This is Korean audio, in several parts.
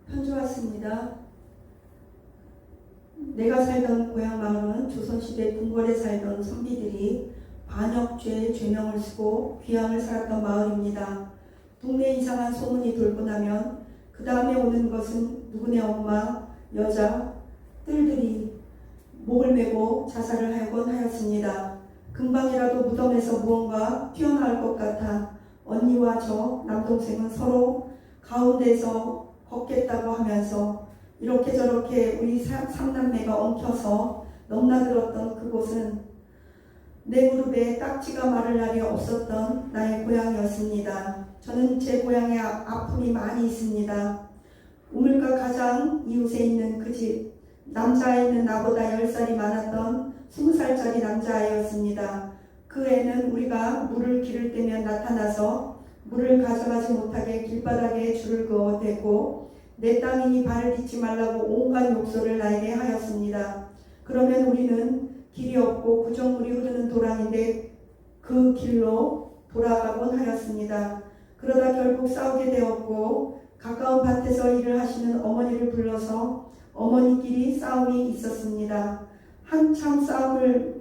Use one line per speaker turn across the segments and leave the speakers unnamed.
편지 왔습니다. 내가 살던 고향 마을은 조선시대 궁궐에 살던 선비들이 반역죄의 죄명을 쓰고 귀양을 살았던 마을입니다. 동네 이상한 소문이 돌고 나면 그 다음에 오는 것은 누구네 엄마, 여자, 뜰들이 목을 메고 자살을 하곤 하였습니다. 금방이라도 무덤에서 무언가 튀어나올 것 같아 언니와 저 남동생은 서로 가운데서 걷겠다고 하면서 이렇게 저렇게 우리 삼남매가 엉켜서 넘나들었던 그곳은 내 무릎에 딱지가 마를 날이 없었던 나의 고향이었습니다. 저는 제 고향에 아픔이 많이 있습니다. 우물가 가장 이웃에 있는 그 집, 남자아이는 나보다 10살이 많았던 20살짜리 남자아이였습니다. 그 애는 우리가 물을 기를 때면 나타나서 물을 가져가지 못하게 길바닥에 줄을 그어 대고 내 땅이니 발을 딛지 말라고 온갖 욕설을 나에게 하였습니다. 그러면 우리는 길이 없고 구정물이 흐르는 도랑인데 그 길로 돌아가곤 하였습니다. 그러다 결국 싸우게 되었고 가까운 밭에서 일을 하시는 어머니를 불러서 어머니끼리 싸움이 있었습니다. 한참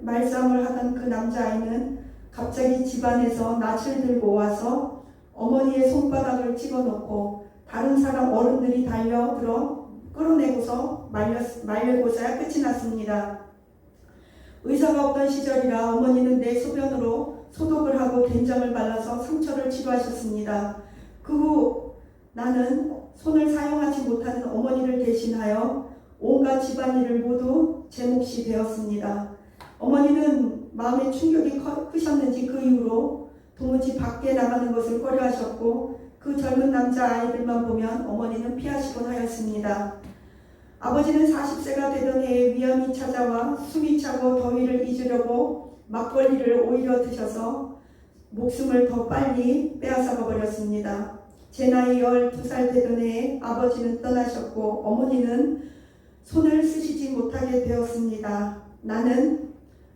말싸움을 하던 그 남자아이는 갑자기 집안에서 낯을 들고 와서 어머니의 손바닥을 찍어놓고 다른 사람 어른들이 달려들어 끌어내고서 말려고서야 끝이 났습니다. 의사가 없던 시절이라 어머니는 내 소변으로 소독을 하고 된장을 발라서 상처를 치료하셨습니다. 그 후 나는 손을 사용하지 못하는 어머니를 대신하여 온갖 집안일을 모두 제 몫이 되었습니다. 어머니는 마음의 충격이 크셨는지 그 이후로 도무지 밖에 나가는 것을 꺼려하셨고 그 젊은 남자 아이들만 보면 어머니는 피하시곤 하였습니다. 아버지는 40세가 되던 해에 위암이 찾아와 숨이 차고 더위를 잊으려고 막걸리를 오히려 드셔서 목숨을 더 빨리 빼앗아가 버렸습니다. 제 나이 12살 되던 해에 아버지는 떠나셨고 어머니는 손을 쓰시지 못하게 되었습니다. 나는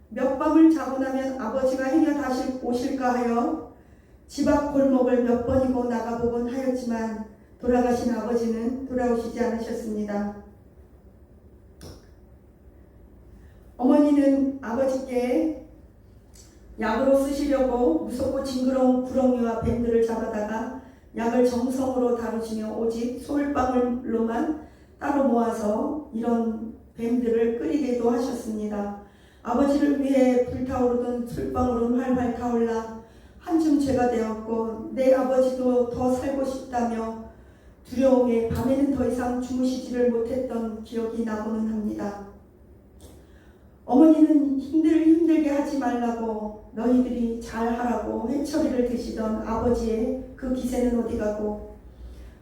몇 밤을 자고 나면 아버지가 행여 다시 오실까 하여 집 앞 골목을 몇 번이고 나가보곤 하였지만 돌아가신 아버지는 돌아오시지 않으셨습니다. 어머니는 아버지께 약으로 쓰시려고 무섭고 징그러운 구렁이와 뱀들을 잡아다가 약을 정성으로 다루시며 오직 솔방울로만 따로 모아서 이런 뱀들을 끓이기도 하셨습니다. 아버지를 위해 불타오르던 솔방울은 활활 타올라 한줌 죄가 되었고 내 아버지도 더 살고 싶다며 두려움에 밤에는 더 이상 주무시지를 못했던 기억이 나고는 합니다. 어머니는 힘들게 하지 말라고 너희들이 잘하라고 회초리를 드시던 아버지의 그 기세는 어디 가고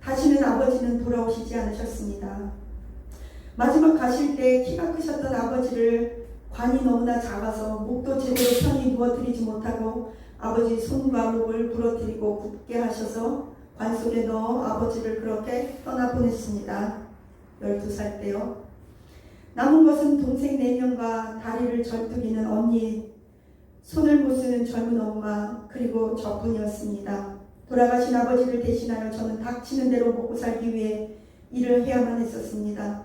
다시는 아버지는 돌아오시지 않으셨습니다. 마지막 가실 때 키가 크셨던 아버지를 관이 너무나 작아서 목도 제대로 편히 누워드리지 못하고 아버지 손과 목을 부러뜨리고 굽게 하셔서 관 속에 넣어 아버지를 그렇게 떠나보냈습니다. 12살 때요. 남은 것은 동생 4명과 다리를 절뚝이는 언니, 손을 못 쓰는 젊은 엄마, 그리고 저뿐이었습니다. 돌아가신 아버지를 대신하여 저는 닥치는 대로 먹고 살기 위해 일을 해야만 했었습니다.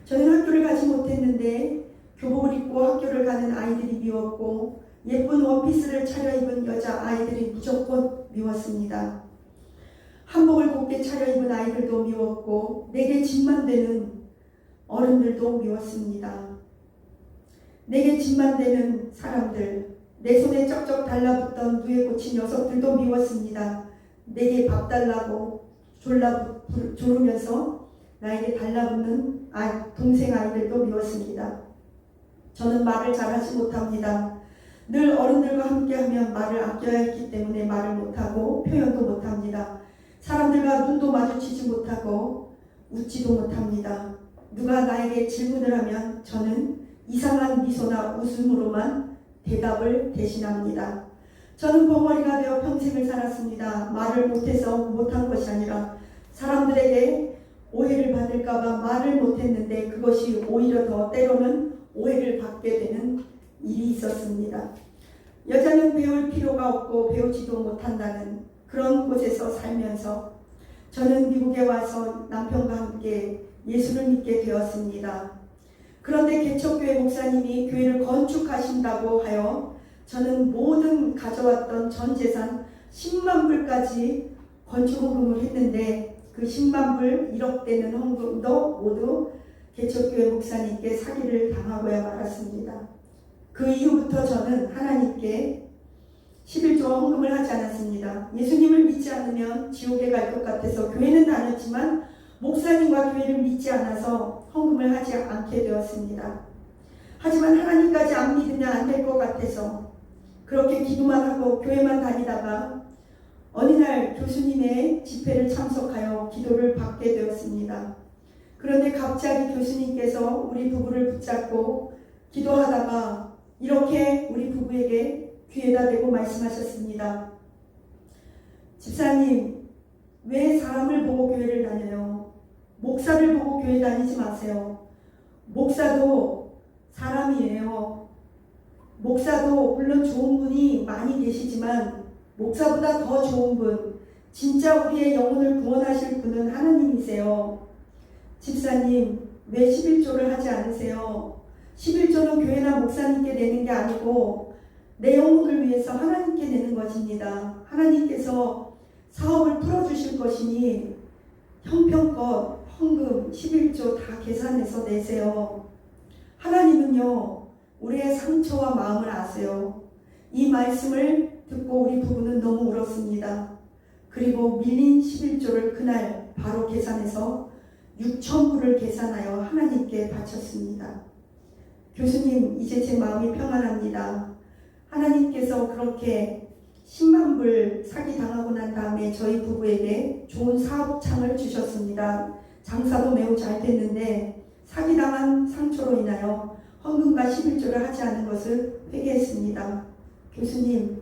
저는 학교를 가지 못했는데 교복을 입고 학교를 가는 아이들이 미웠고 예쁜 원피스를 차려입은 여자 아이들이 무조건 미웠습니다. 한복을 곱게 차려입은 아이들도 미웠고 내게 짐만 되는 어른들도 미웠습니다. 내게 짐만 되는 사람들, 내 손에 쩍쩍 달라붙던 누에 꽂힌 녀석들도 미웠습니다. 내게 밥 달라고 조르면서 나에게 달라붙는 동생 아이들도 미웠습니다. 저는 말을 잘하지 못합니다. 늘 어른들과 함께하면 말을 아껴야 했기 때문에 말을 못하고 표현도 못합니다. 사람들과 눈도 마주치지 못하고 웃지도 못합니다. 누가 나에게 질문을 하면 저는 이상한 미소나 웃음으로만 대답을 대신합니다. 저는 벙어리가 되어 평생을 살았습니다. 말을 못해서 못한 것이 아니라 사람들에게 오해를 받을까봐 말을 못했는데 그것이 오히려 더 때로는 오해를 받게 되는 일이 있었습니다. 여자는 배울 필요가 없고 배우지도 못한다는 그런 곳에서 살면서 저는 미국에 와서 남편과 함께 예수를 믿게 되었습니다. 그런데 개척교회 목사님이 교회를 건축하신다고 하여 저는 모든 가져왔던 전 재산 10만 불까지 건축 헌금을 했는데 그 10만 불 1억 되는 헌금도 모두 개척교회 목사님께 사기를 당하고야 말았습니다. 그 이후부터 저는 하나님께 11조 헌금을 하지 않았습니다. 예수님을 믿지 않으면 지옥에 갈 것 같아서 교회는 다녔지만 목사님과 교회를 믿지 않아서 헌금을 하지 않게 되었습니다. 하지만 하나님까지 안 믿으면 안 될 것 같아서 그렇게 기도만 하고 교회만 다니다가 어느 날 교수님의 집회를 참석하여 기도를 받게 되었습니다. 그런데 갑자기 교수님께서 우리 부부를 붙잡고 기도하다가 이렇게 우리 부부에게 귀에다 대고 말씀하셨습니다. 집사님, 왜 사람을 보고 교회를 다녀요? 목사를 보고 교회 다니지 마세요. 목사도 사람이에요. 목사도 물론 좋은 분이 많이 계시지만 목사보다 더 좋은 분, 진짜 우리의 영혼을 구원하실 분은 하나님이세요. 집사님, 왜 11조를 하지 않으세요? 11조는 교회나 목사님께 내는 게 아니고 내 영혼을 위해서 하나님께 내는 것입니다. 하나님께서 사업을 풀어주실 것이니 형편껏 헌금 11조 다 계산해서 내세요. 하나님은요, 우리의 상처와 마음을 아세요. 이 말씀을 듣고 우리 부부는 너무 울었습니다. 그리고 밀린 11조를 그날 바로 계산해서 6,000불을 계산하여 하나님께 바쳤습니다. 교수님, 이제 제 마음이 평안합니다. 하나님께서 그렇게 10만 불 사기당하고 난 다음에 저희 부부에게 좋은 사업창을 주셨습니다. 장사도 매우 잘 됐는데 사기당한 상처로 인하여 헌금과 11조를 하지 않은 것을 회개했습니다. 교수님,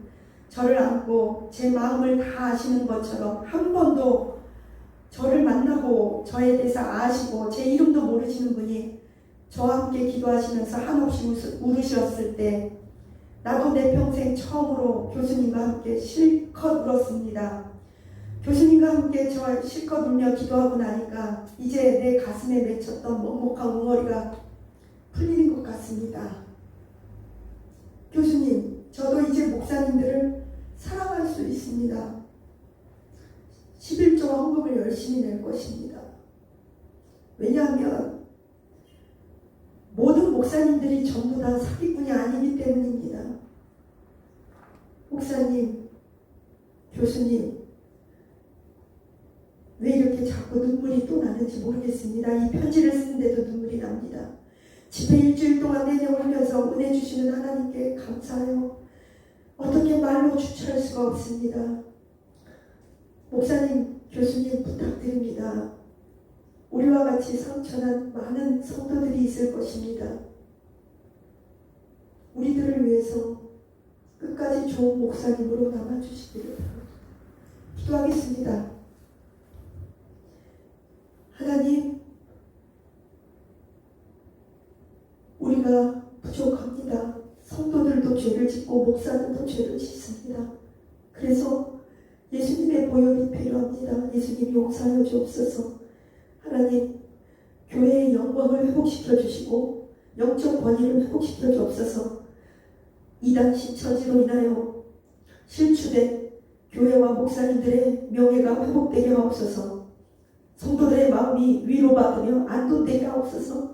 저를 안고 제 마음을 다 아시는 것처럼 한 번도 저를 만나고 저에 대해서 아시고 제 이름도 모르시는 분이 저와 함께 기도하시면서 한없이 울으셨을 때 나도 내 평생 처음으로 교수님과 함께 실컷 울었습니다. 교수님과 함께 저 실컷 울며 기도하고 나니까 이제 내 가슴에 맺혔던 먹먹한 웅어리가 풀리는 것 같습니다. 교수님, 저도 이제 목사님들을 사랑할 수 있습니다. 11조와 헌금을 열심히 낼 것입니다. 왜냐하면 모든 목사님들이 전부 다 사기꾼이 아니기 때문입니다. 목사님, 교수님, 왜 이렇게 자꾸 눈물이 또 나는지 모르겠습니다. 이 편지를 쓰는데도 눈물이 납니다. 집회 일주일 동안 내내 울면서 은혜 주시는 하나님께 감사해요. 어떻게 말로 주체할 수가 없습니다. 목사님, 교수님 부탁드립니다. 우리와 같이 상처난 많은 성도들이 있을 것입니다. 우리들을 위해서 끝까지 좋은 목사님으로 남아주시기를 바랍니다. 기도하겠습니다. 하나님, 우리가 부족합니다. 성도들도 죄를 짓고 목사들도 죄를 짓습니다. 그래서 예수님의 보혈이 필요합니다. 예수님 용서하여 주옵소서. 하나님, 교회의 영광을 회복시켜 주시고 영적 권위를 회복시켜 주옵소서. 이단 신처지로 인하여 실추된 교회와 목사님들의 명예가 회복되게 하옵소서. 성도들의 마음이 위로받으며 안도되게 하옵소서.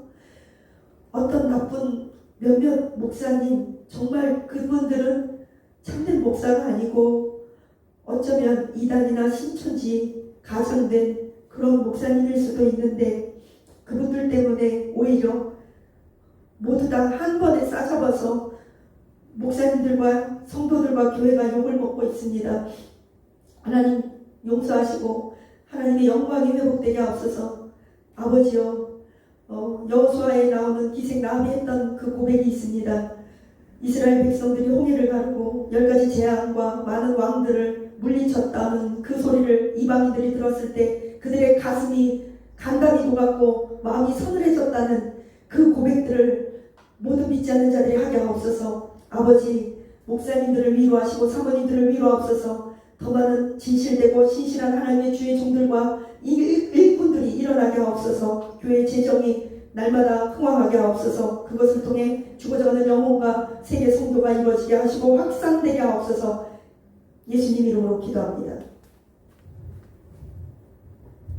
어떤 나쁜 몇몇 목사님, 정말 그분들은 참된 목사가 아니고 어쩌면 이단이나 신천지 가장된 그런 목사님일 수도 있는데 그분들 때문에 오히려 모두 다 한 번에 싸잡아서 목사님들과 성도들과 교회가 욕을 먹고 있습니다. 하나님 용서하시고 하나님의 영광이 회복되게 하옵소서. 아버지여, 여호수아에 나오는 기생 라합이 했던 그 고백이 있습니다. 이스라엘 백성들이 홍해를 가르고 10가지 재앙과 많은 왕들을 물리쳤다는 그 소리를 이방인들이 들었을 때 그들의 가슴이 간담이 녹았고 마음이 서늘해졌다는 그 고백들을 모두 믿지 않는 자들이 하게 하옵소서. 아버지, 목사님들을 위로하시고 사모님들을 위로하옵소서. 더 많은 진실되고 신실한 하나님의 주의 종들과 일꾼들이 일어나게 하옵소서. 교회 재정이 날마다 흥황하게 하옵소서. 그것을 통해 죽어져가는 영혼과 세계 성도가 이루어지게 하시고 확산되게 하옵소서. 예수님 이름으로 기도합니다.